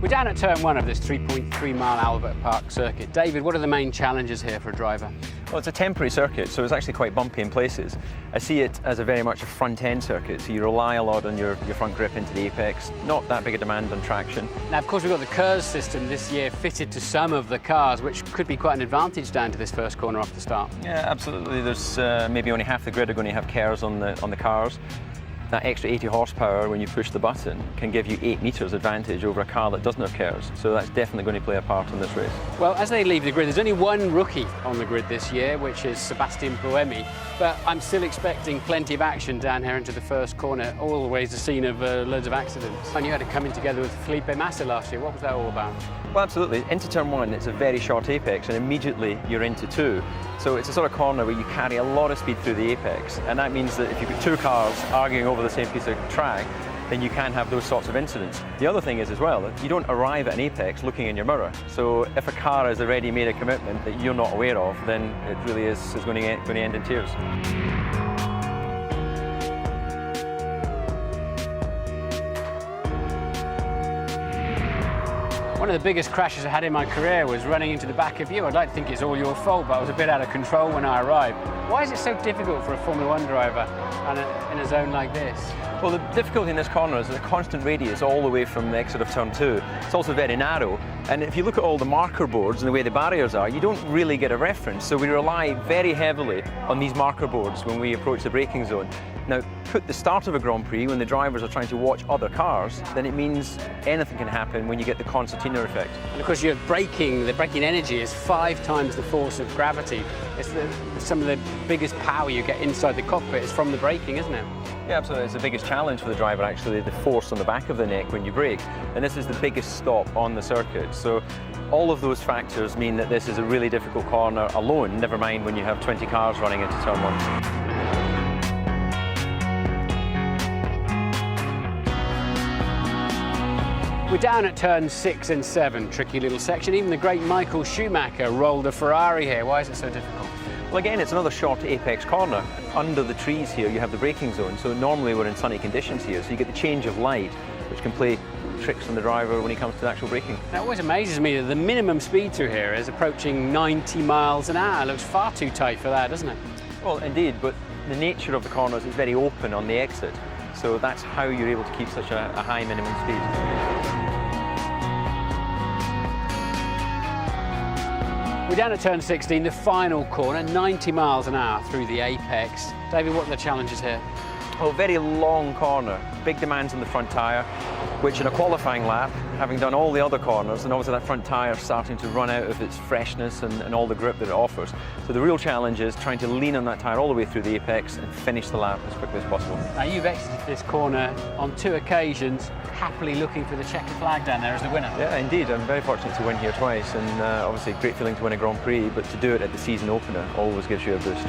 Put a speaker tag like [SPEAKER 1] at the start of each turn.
[SPEAKER 1] We're down at turn 1 of this 3.3-mile Albert Park circuit. David, what are the main challenges here for a driver?
[SPEAKER 2] Well, it's a temporary circuit, so it's actually quite bumpy in places. I see it as a very much a front-end circuit, so you rely a lot on your front grip into the apex. Not that big a demand on traction.
[SPEAKER 1] Now, of course, we've got the KERS system this year fitted to some of the cars, which could be quite an advantage down to this first corner off the start.
[SPEAKER 2] Yeah, absolutely. There's maybe only half the grid are going to have KERS on the cars. That extra 80 horsepower when you push the button can give you 8 metres advantage over a car that doesn't have KERS. So that's definitely going to play a part in this race.
[SPEAKER 1] Well, as they leave the grid, there's only one rookie on the grid this year, which is Sebastian Buemi. But I'm still expecting plenty of action down here into the first corner, always the scene of loads of accidents. And you had to come in together with Felipe Massa last year. What was that all about?
[SPEAKER 2] Well, absolutely. Into turn 1, it's a very short apex, and immediately you're into 2. So it's a sort of corner where you carry a lot of speed through the apex, and that means that if you've got 2 cars arguing over the same piece of track, then you can have those sorts of incidents. The other thing is as well, you don't arrive at an apex looking in your mirror. So if a car has already made a commitment that you're not aware of, then it really is going to end in tears.
[SPEAKER 1] One of the biggest crashes I had in my career was running into the back of you. I'd like to think it's all your fault, but I was a bit out of control when I arrived. Why is it so difficult for a Formula 1 driver in a zone like this?
[SPEAKER 2] Well, the difficulty in this corner is the constant radius all the way from the exit of turn 2. It's also very narrow, and if you look at all the marker boards and the way the barriers are, you don't really get a reference. So we rely very heavily on these marker boards when we approach the braking zone. Now, put the start of a Grand Prix when the drivers are trying to watch other cars, then it means anything can happen when you get the concertina effect.
[SPEAKER 1] And of course, the braking energy is 5 times the force of gravity. It's some of the biggest power you get inside the cockpit is from the braking, isn't it?
[SPEAKER 2] Yeah, absolutely. It's the biggest challenge for the driver, actually, the force on the back of the neck when you brake. And this is the biggest stop on the circuit. So all of those factors mean that this is a really difficult corner alone, never mind when you have 20 cars running into turn 1.
[SPEAKER 1] We're down at turns 6 and 7, tricky little section. Even the great Michael Schumacher rolled a Ferrari here. Why is it so difficult?
[SPEAKER 2] Well, again, it's another short apex corner. Under the trees here, you have the braking zone. So normally we're in sunny conditions here, so you get the change of light, which can play tricks on the driver when he comes to the actual braking.
[SPEAKER 1] That always amazes me that the minimum speed through here is approaching 90 miles an hour. It looks far too tight for that, doesn't it?
[SPEAKER 2] Well, indeed, but the nature of the corners is very open on the exit. So that's how you're able to keep such a high minimum speed.
[SPEAKER 1] We're down at turn 16, the final corner, 90 miles an hour through the apex. David, what are the challenges here?
[SPEAKER 2] Oh, very long corner, big demands on the front tyre, which in a qualifying lap, having done all the other corners, and obviously that front tyre starting to run out of its freshness and all the grip that it offers. So the real challenge is trying to lean on that tyre all the way through the apex and finish the lap as quickly as possible.
[SPEAKER 1] Now, you've exited this corner on 2 occasions, happily looking for the checkered flag down there as the winner.
[SPEAKER 2] Yeah, indeed. I'm very fortunate to win here twice, and obviously a great feeling to win a Grand Prix, but to do it at the season opener always gives you a boost.